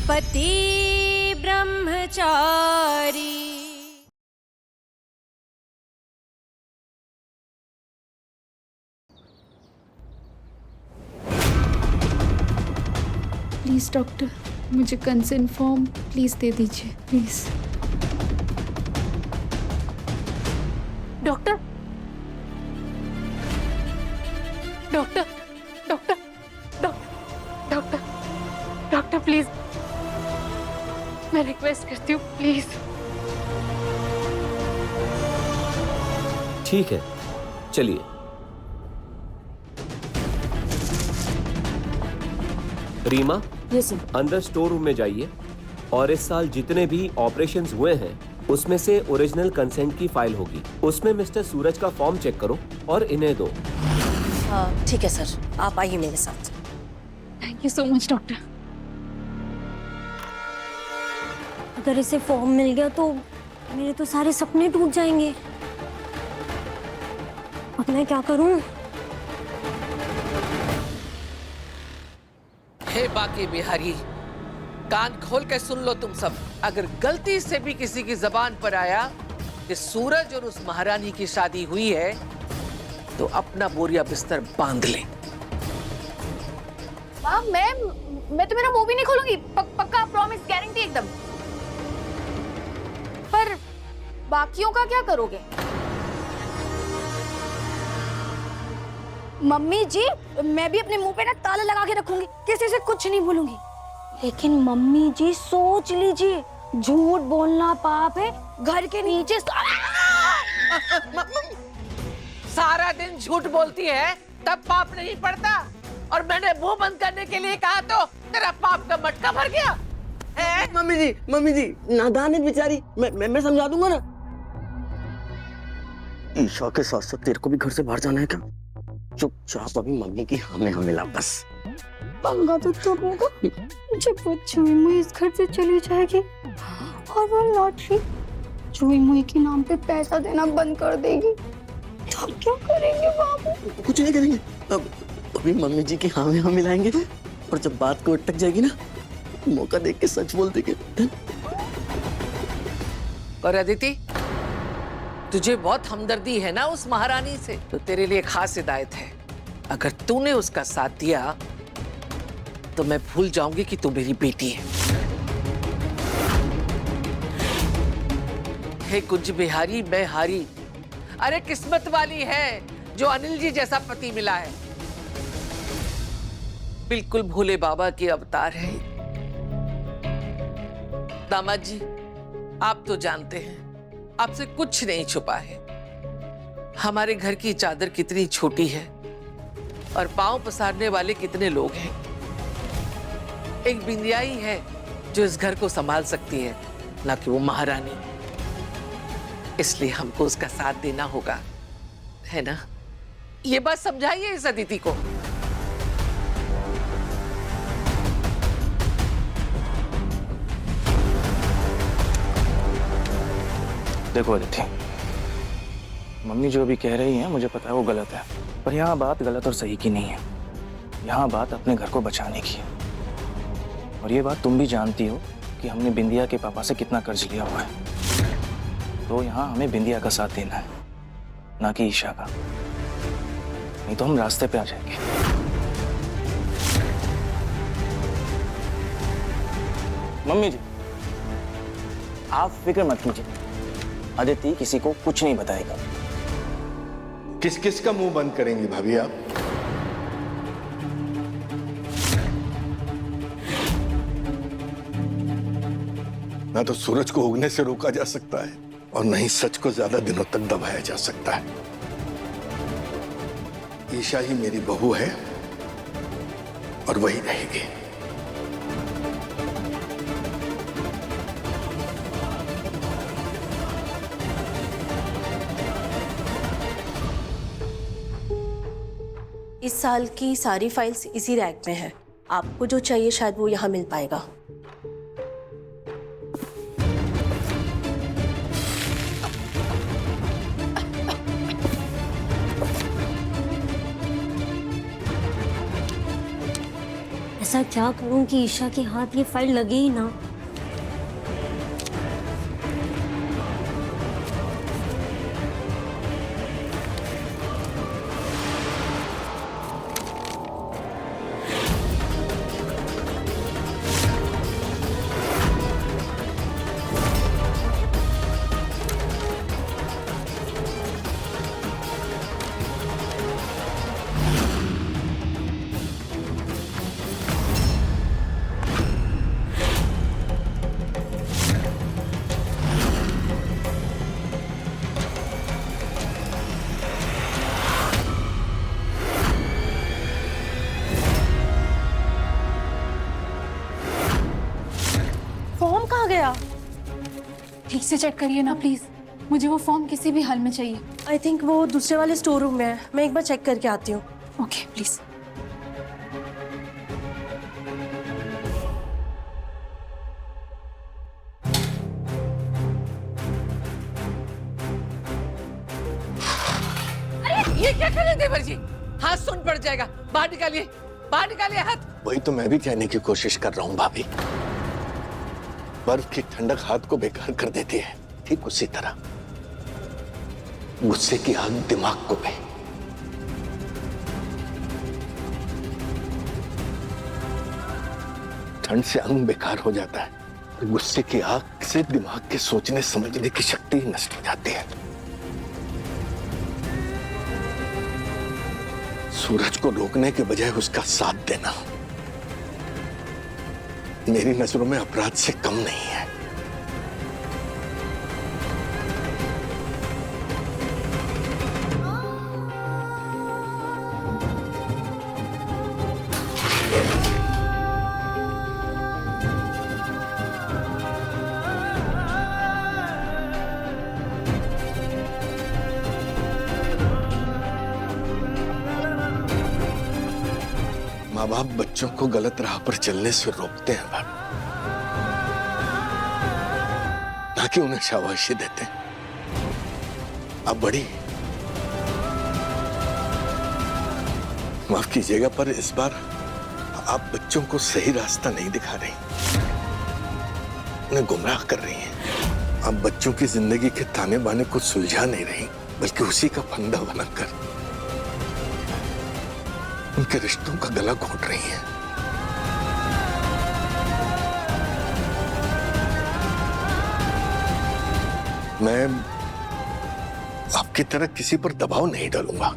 पति ब्रह्मचारी। Please doctor, मुझे consent form please दे दीजिए, please. Doctor, doctor, doctor, doctor, doctor please, मैं रिक्वेस्ट करती हूँ प्लीज। ठीक है, चलिए। रीमा, अंदर स्टोर रूम में जाइए और इस साल जितने भी ऑपरेशंस हुए हैं उसमें से ओरिजिनल कंसेंट की फाइल होगी। उसमें मिस्टर सूरज का फॉर्म चेक करो और इन्हें दो। ठीक है सर, आप आइए मेरे साथ। Thank you so much doctor. अगर इसे फॉर्म मिल गया तो मेरे तो सारे सपने टूट जाएंगे। अब मैं क्या करूं? हे बाकी बिहारी, कान खोल के सुन लो तुम सब। अगर गलती से भी किसी की जबान पर आया कि सूरज और उस महारानी की शादी हुई है तो अपना बोरिया बिस्तर बांध ले। मैं तो मेरा मुंह भी नहीं खोलूंगी, पक्का, प्रॉमिस, गारंटी एकदम। पर बाकियों का क्या करोगे? मम्मी जी, मैं भी अपने मुंह पे ना ताला लगा के रखूंगी, किसी से कुछ नहीं बोलूंगी। लेकिन मम्मी जी सोच लीजिए, झूठ बोलना पाप है। घर के नीचे सारा दिन झूठ बोलती है तब पाप नहीं पड़ता, और मैंने मुंह बंद करने के लिए कहा तो तेरा पाप का मटका भर गया। मम्मी जी नादान है बेचारी, मैं समझा दूंगा ना। ईशा के साथ साथ तेरे को भी घर से बाहर जाना है क्या? चुपचाप अभी मम्मी की हमें मिला बस। पंगा तो तब होगा जब वो चुई मुई इस घर से चली जाएगी और वो लॉटरी चुई मुई के नाम पे पैसा देना बंद कर देगी। तो अब क्या करेंगे बाबू? कुछ नहीं करेंगे, अब अभी मम्मी जी की हाँ में हाँ मिलाएंगे और जब बात को अटक जाएगी ना, मौका देख के सच बोल देंगे। और अदिति, तुझे बहुत हमदर्दी है ना उस महारानी से, तो तेरे लिए खास हिदायत है। अगर तूने उसका साथ दिया तो मैं भूल जाऊंगी कि तू मेरी बेटी है। हे कुंज बिहारी, मैं हारी। अरे किस्मत वाली है जो अनिल जी जैसा पति मिला है। बिल्कुल भोले बाबा के अवतार है। दामाद जी, आप तो जानते हैं आपसे कुछ नहीं छुपा है। हमारे घर की चादर कितनी छोटी है और पांव पसारने वाले कितने लोग हैं। एक बिंदिया ही है जो इस घर को संभाल सकती है, ना कि वो महारानी। इसलिए हमको उसका साथ देना होगा, है ना? ये बात समझाइए इस अदिति को। देखो अदिति, मम्मी जो भी कह रही हैं मुझे पता है वो गलत है, पर यहाँ बात गलत और सही की नहीं है। यहाँ बात अपने घर को बचाने की है। और ये बात तुम भी जानती हो कि हमने बिंदिया के पापा से कितना कर्ज लिया हुआ है। तो यहाँ हमें बिंदिया का साथ देना है, ना कि ईशा का। नहीं तो हम रास्ते पे आ जाएंगे। मम्मी जी, आप फिक्र मत कीजिए, अदिति किसी को कुछ नहीं बताएगा। किस किस का मुंह बंद करेंगी भाभी आप? ना तो सूरज को उगने से रोका जा सकता है और न ही सच को ज्यादा दिनों तक दबाया जा सकता है। ईशा ही मेरी बहू है और वही रहेगी। इस साल की सारी फाइल्स इसी रैक में है। आपको जो चाहिए शायद वो यहाँ मिल पाएगा। ऐसा क्या करूं कि ईशा के हाथ ये फाइल लगे ही ना। फॉर्म कहाँ गया? ठीक से चेक करिए ना प्लीज, मुझे वो फॉर्म किसी भी हाल में चाहिए। आई थिंक वो दूसरे वाले स्टोर रूम में है, मैं एक बार चेक करके आती हूँ। Okay please. ये क्या कर रहे हैं देवर जी? हाथ सुन पड़ जाएगा, बाहर निकालिए, बाहर निकालिए हाथ। वही तो मैं भी कहने की कोशिश कर रहा हूँ भाभी। बर्फ की ठंडक हाथ को बेकार कर देती है, ठीक उसी तरह गुस्से की आग दिमाग को भी। ठंड से अंग बेकार हो जाता है, गुस्से की आग से दिमाग के सोचने समझने की शक्ति नष्ट हो जाती है। सूरज को रोकने के बजाय उसका साथ देना मेरी नजरों में अपराध से कम नहीं है। माँ बाप बच्चों को गलत राह पर चलने से रोकते हैं भाभी, ना कि उन्हें शाबाशी देते हैं। अब बड़ी माफ कीजिएगा, पर इस बार आप बच्चों को सही रास्ता नहीं दिखा रही, उन्हें गुमराह कर रही हैं। आप बच्चों की जिंदगी के ताने बाने को सुलझा नहीं रही, बल्कि उसी का फंदा बनाकर उनके रिश्तों का गला घोंट रही हैं। मैं आपकी तरह किसी पर दबाव नहीं डालूंगा।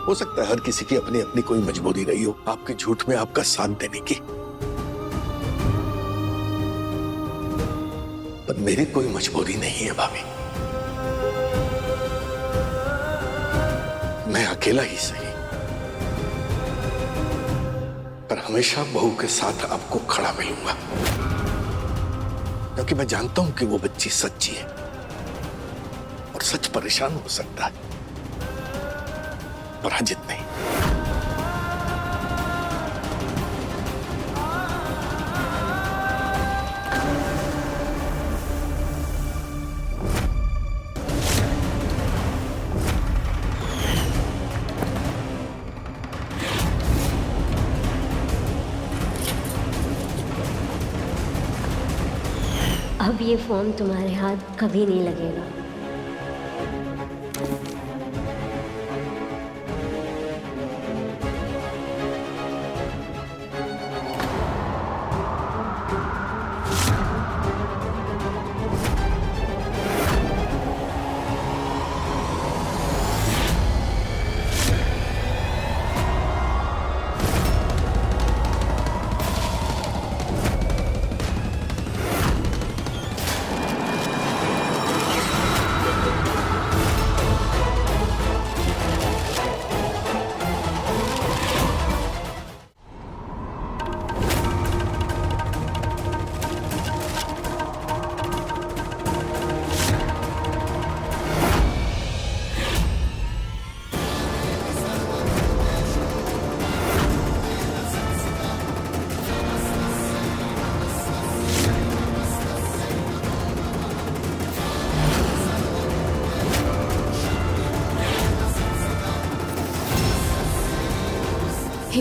हो सकता है हर किसी की अपनी अपनी कोई मजबूरी रही हो आपके झूठ में आपका साथ देने की, पर मेरी कोई मजबूरी नहीं है भाभी। मैं अकेला ही सही, पर हमेशा बहू के साथ आपको खड़ा मिलूंगा, क्योंकि मैं जानता हूं कि वो बच्ची सच्ची है और सच परेशान हो सकता है, पराजित नहीं। अब ये फॉर्म तुम्हारे हाथ कभी नहीं लगेगा।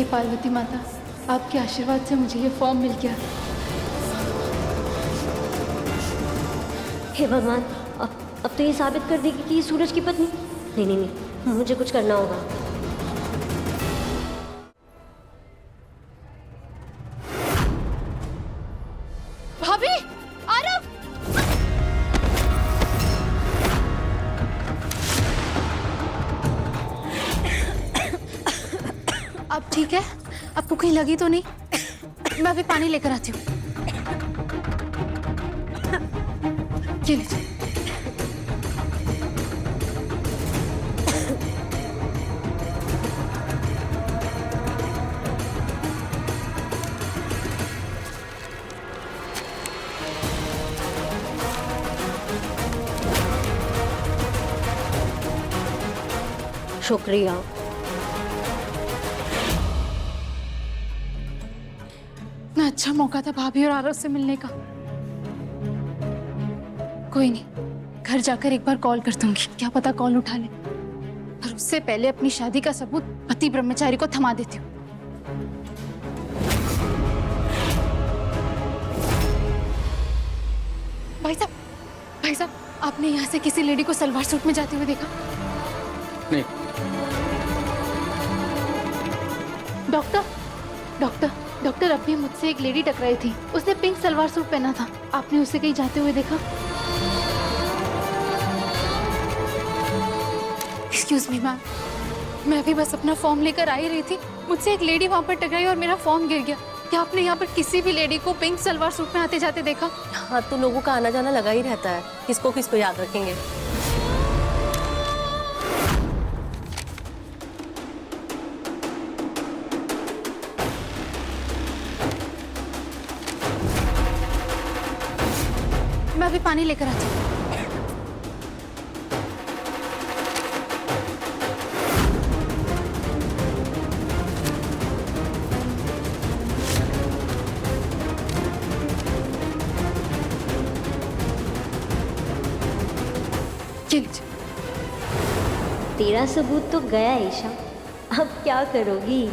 हे पार्वती माता, आपके आशीर्वाद से मुझे ये फॉर्म मिल गया। हे भगवान, अब तो ये साबित कर देगी कि ये सूरज की पत्नी। नहीं नहीं नहीं, मुझे कुछ करना होगा। भाभी, आरव! अब ठीक है? आपको कहीं लगी तो नहीं? मैं अभी पानी लेकर आती हूँ। ये लीजिए। शुक्रिया। इतना अच्छा मौका था भाभी और आरव से मिलने का। कोई नहीं, घर जाकर एक बार कॉल कर दूंगी, क्या पता कॉल उठा ले। पर उससे पहले अपनी शादी का सबूत पति ब्रह्मचारी को थमा देती हूँ। भाई साहब, आपने यहाँ से किसी लेडी को सलवार सूट में जाते हुए देखा? नहीं। डॉक्टर अभी मुझसे एक लेडी टकराई थी, उसने पिंक सलवार सूट पहना था। आपने उसे कहीं जाते हुए देखा? एक्सक्यूज मी मैम, मैं भी बस अपना फॉर्म लेकर आ ही रही थी, मुझसे एक लेडी वहाँ पर टकराई और मेरा फॉर्म गिर गया। क्या आपने यहाँ पर किसी भी लेडी को पिंक सलवार सूट में आते जाते देखा? हाँ, तो लोगों का आना जाना लगा ही रहता है, किसको किसको याद रखेंगे। मैं अभी पानी लेकर आती हूँ। तेरा सबूत तो गया ईशा, अब क्या करोगी?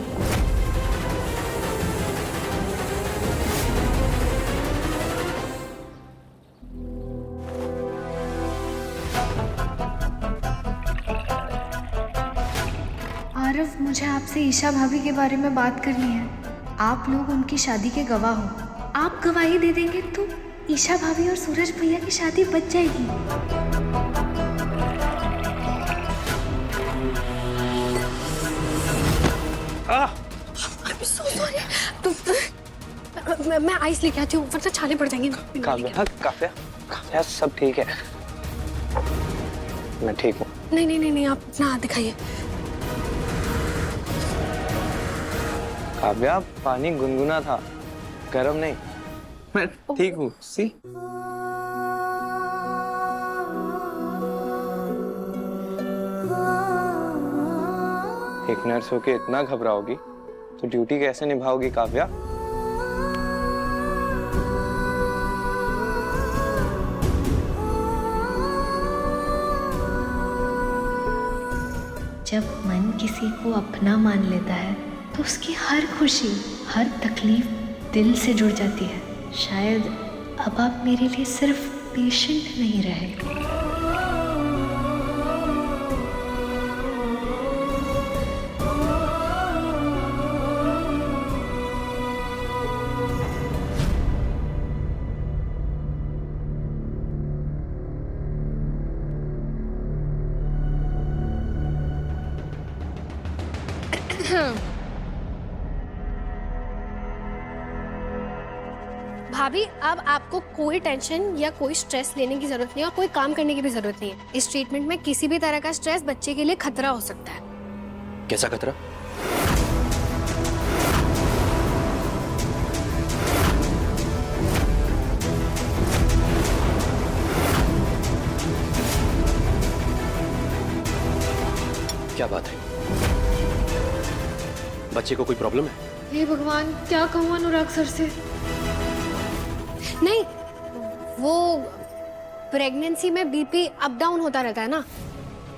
आरव, मुझे आपसे ईशा भाभी के बारे में बात करनी है। आप लोग उनकी शादी के गवाह हो। आप गवाही दे देंगे तो ईशा भाभी और सूरज भैया की शादी बच जाएगी। मैं आइस लेके आती हूँ, वरना छाले पड़ जाएंगे। काव्या, सब ठीक है, मैं ठीक हूँ। नहीं, आप अपना हाथ दिखाइए। काव्या, पानी गुनगुना था, गरम नहीं। मैं ठीक हूँ। सी एक नर्स होके इतना घबराओगी तो ड्यूटी कैसे निभाओगी काव्या? जब मन किसी को अपना मान लेता है तो उसकी हर खुशी, हर तकलीफ दिल से जुड़ जाती है। शायद अब आप मेरे लिए सिर्फ पेशेंट नहीं रहे। भाभी, अब आपको कोई टेंशन या कोई स्ट्रेस लेने की जरूरत नहीं है और कोई काम करने की भी जरूरत नहीं है। इस ट्रीटमेंट में किसी भी तरह का स्ट्रेस बच्चे के लिए खतरा हो सकता है। कैसा खतरा? क्या बात है? बच्चे को कोई प्रॉब्लम है? हे भगवान, क्या कहूँ अनुराग सर से। नहीं, वो प्रेगनेंसी में बीपी अप डाउन होता रहता है ना,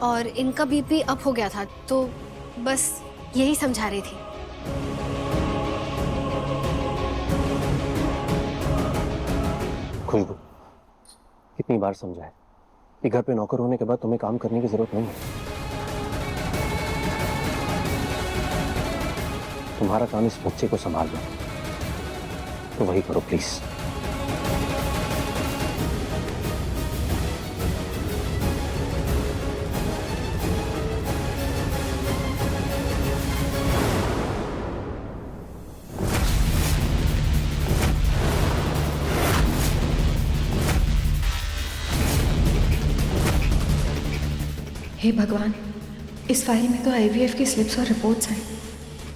और इनका बीपी अप हो गया था, तो बस यही समझा रही थी। खुशबू, कितनी बार समझाया कि घर पे नौकर होने के बाद तुम्हें काम करने की जरूरत नहीं है। तुम्हारा काम इस बच्चे को संभालना, तो वही करो प्लीज। हे भगवान, इस फाइल में तो आईवीएफ की स्लिप्स और रिपोर्ट्स हैं।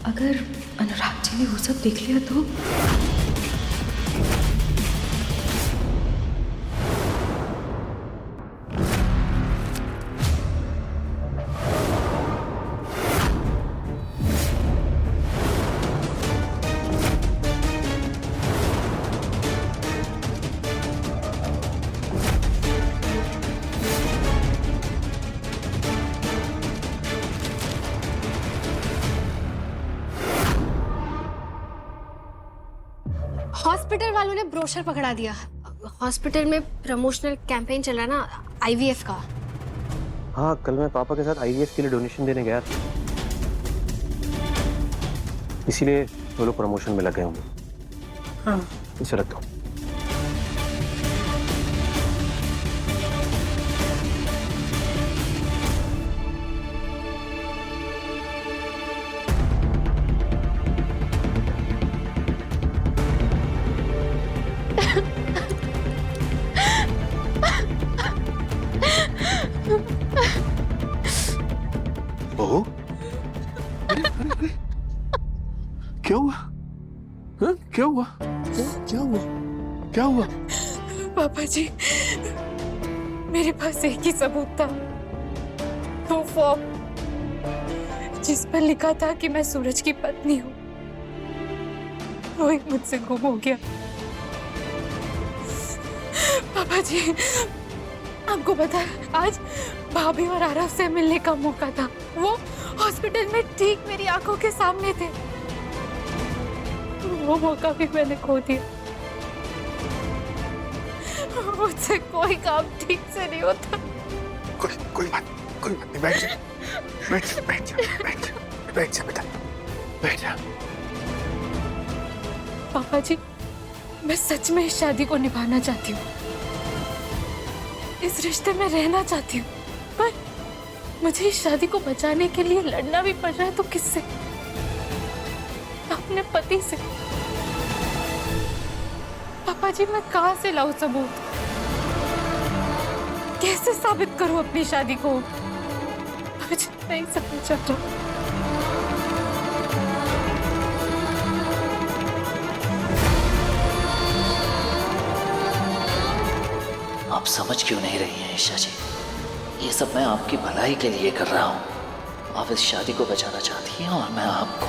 अगर अनुराग जी ने वो सब देख लिया तो हॉस्पिटल वालों ने ब्रोशर पकड़ा दिया। हॉस्पिटल में प्रमोशनल कैंपेन चल रहा ना आईवीएफ का। हाँ, कल मैं पापा के साथ आईवीएफ के लिए डोनेशन देने गया था, इसीलिए वो लोग प्रमोशन में लग गए होंगे। हाँ, इसे रख दो। बहू, क्या हुआ? हाँ? क्या हुआ? क्या हुआ? क्या हुआ? पापा जी, मेरे पास एक ही सबूत था, वो फॉर्म जिस पर लिखा था कि मैं सूरज की पत्नी हूँ, वो एक मुझसे गुम हो गया। पापा जी, आपको पता है, आज भाभी और आरव से मिलने का मौका था। वो हॉस्पिटल में ठीक मेरी आंखों के सामने थे। वो मौका भी मैंने खो दिया। मुझसे कोई काम ठीक से नहीं होता। कोई बात नहीं, बैठ जा, बैठ जा बेटा, बैठ जा। पापा जी, मैं सच में इस शादी को निभाना चाहती हूँ, इस रिश्ते में रहना चाहती हूँ, पर मुझे इस शादी को बचाने के लिए लड़ना भी पड़ रहा है। तो किससे? अपने पति से। पापा जी, मैं कहाँ से लाऊं सबूत? कैसे साबित करूं अपनी शादी को? मुझे नहीं समझ आ रहा। आप समझ क्यों नहीं रही हैं ईशा जी? ये सब मैं आपकी भलाई के लिए कर रहा हूँ। आप इस शादी को बचाना चाहती हैं और मैं आपको।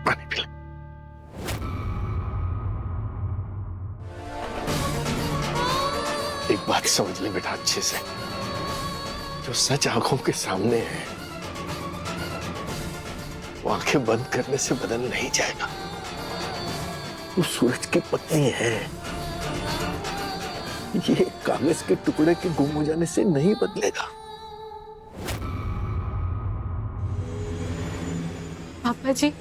पानी पी ले। एक बात समझ ले बेटा अच्छे से, जो सच आंखों के सामने है वो आंखें बंद करने से बदल नहीं जाएगा। वो सूरज की पत्नी है, ये कागज के टुकड़े के गुम हो जाने से नहीं बदलेगा। पापा जी,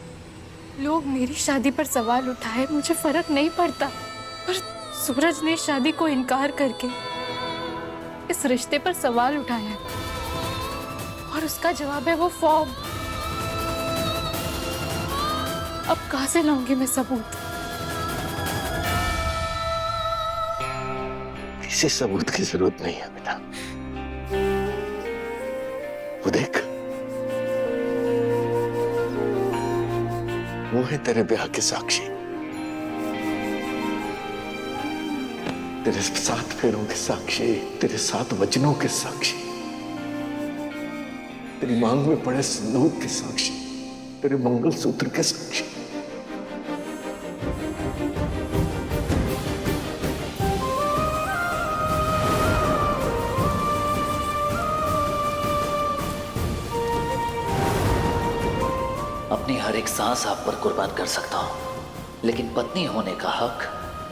लोग मेरी शादी पर सवाल उठाए, मुझे फर्क नहीं पड़ता, पर सूरज ने शादी को इनकार करके इस रिश्ते पर सवाल उठाया और उसका जवाब है वो फॉर्म। अब कहां से लाऊंगी मैं सबूत? किसी सबूत की जरूरत नहीं है बेटा। वो देख, वो है तेरे ब्याह के साक्षी, तेरे 7 फेरों के साक्षी, तेरे 7 वचनों के साक्षी, तेरी मांग में पड़े सिंदूर के साक्षी, तेरे मंगलसूत्र के साक्षी। अपनी हर एक सांस आप पर कुर्बान कर सकता हूं, लेकिन पत्नी होने का हक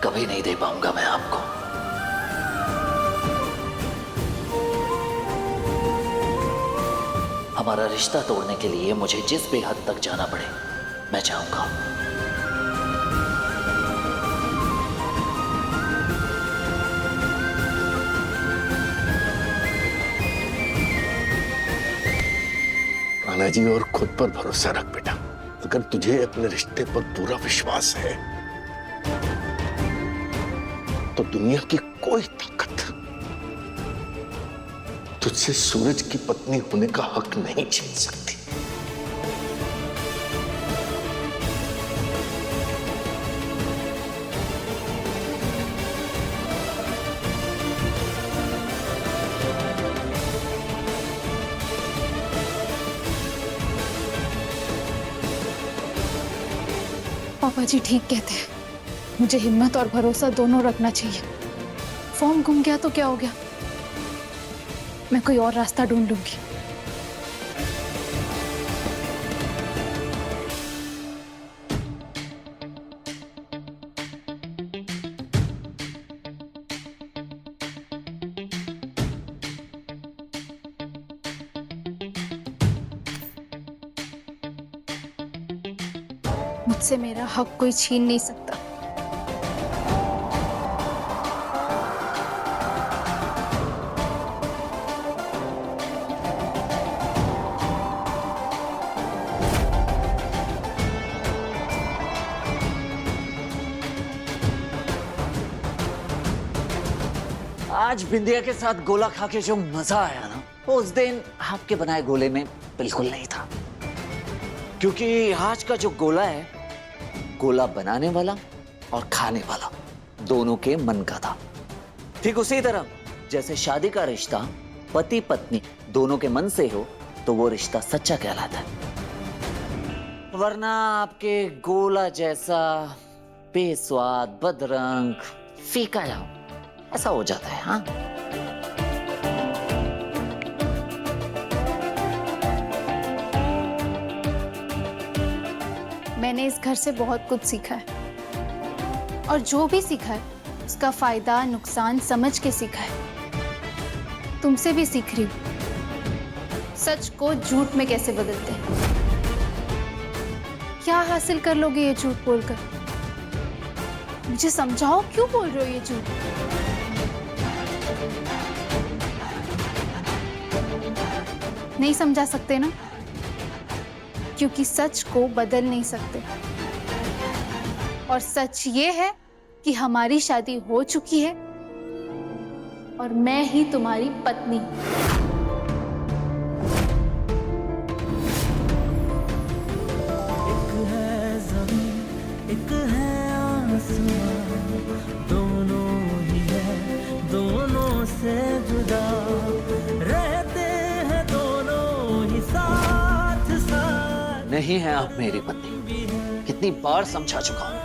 कभी नहीं दे पाऊंगा मैं आपको। हमारा रिश्ता तोड़ने के लिए मुझे जिस भी हद तक जाना पड़े मैं जाऊंगा। कान्हा जी, और खुद पर भरोसा रख बेटा। अगर तुझे अपने रिश्ते पर पूरा विश्वास है तो दुनिया की कोई ताकत तुझसे सूरज की पत्नी होने का हक नहीं छीन सकती। पापा जी ठीक कहते हैं, मुझे हिम्मत और भरोसा दोनों रखना चाहिए। फॉर्म गुम गया तो क्या हो गया, मैं कोई और रास्ता ढूंढ लूंगी। मुझसे मेरा हक कोई छीन नहीं सकता। आज बिंदिया के साथ गोला खा के जो मजा आया ना, वो उस दिन आपके बनाए गोले में बिल्कुल नहीं था। क्योंकि आज का जो गोला है, गोला बनाने वाला और खाने वाला दोनों के मन का था। ठीक उसी तरह जैसे शादी का रिश्ता पति पत्नी दोनों के मन से हो तो वो रिश्ता सच्चा कहलाता है। वरना आपके गोला जैसा बेस्वाद, बदरंग, फीका जाओ ऐसा हो जाता है। हाँ, मैंने इस घर से बहुत कुछ सीखा है और जो भी सीखा है उसका फायदा नुकसान समझ के सीखा है। तुमसे भी सीख रही हूँ सच को झूठ में कैसे बदलते हैं। क्या हासिल कर लोगे ये झूठ बोलकर? मुझे समझाओ, क्यों बोल रहे हो ये झूठ? नहीं समझा सकते ना, क्योंकि सच को बदल नहीं सकते। और सच ये है कि हमारी शादी हो चुकी है और मैं ही तुम्हारी पत्नी। एक है ज़मीन, एक है आसमां, दोनों ही है, दोनों से जुदा रहते हैं दोनों ही साथ साथ। नहीं है आप मेरी पत्नी, कितनी बार समझा चुका हूं।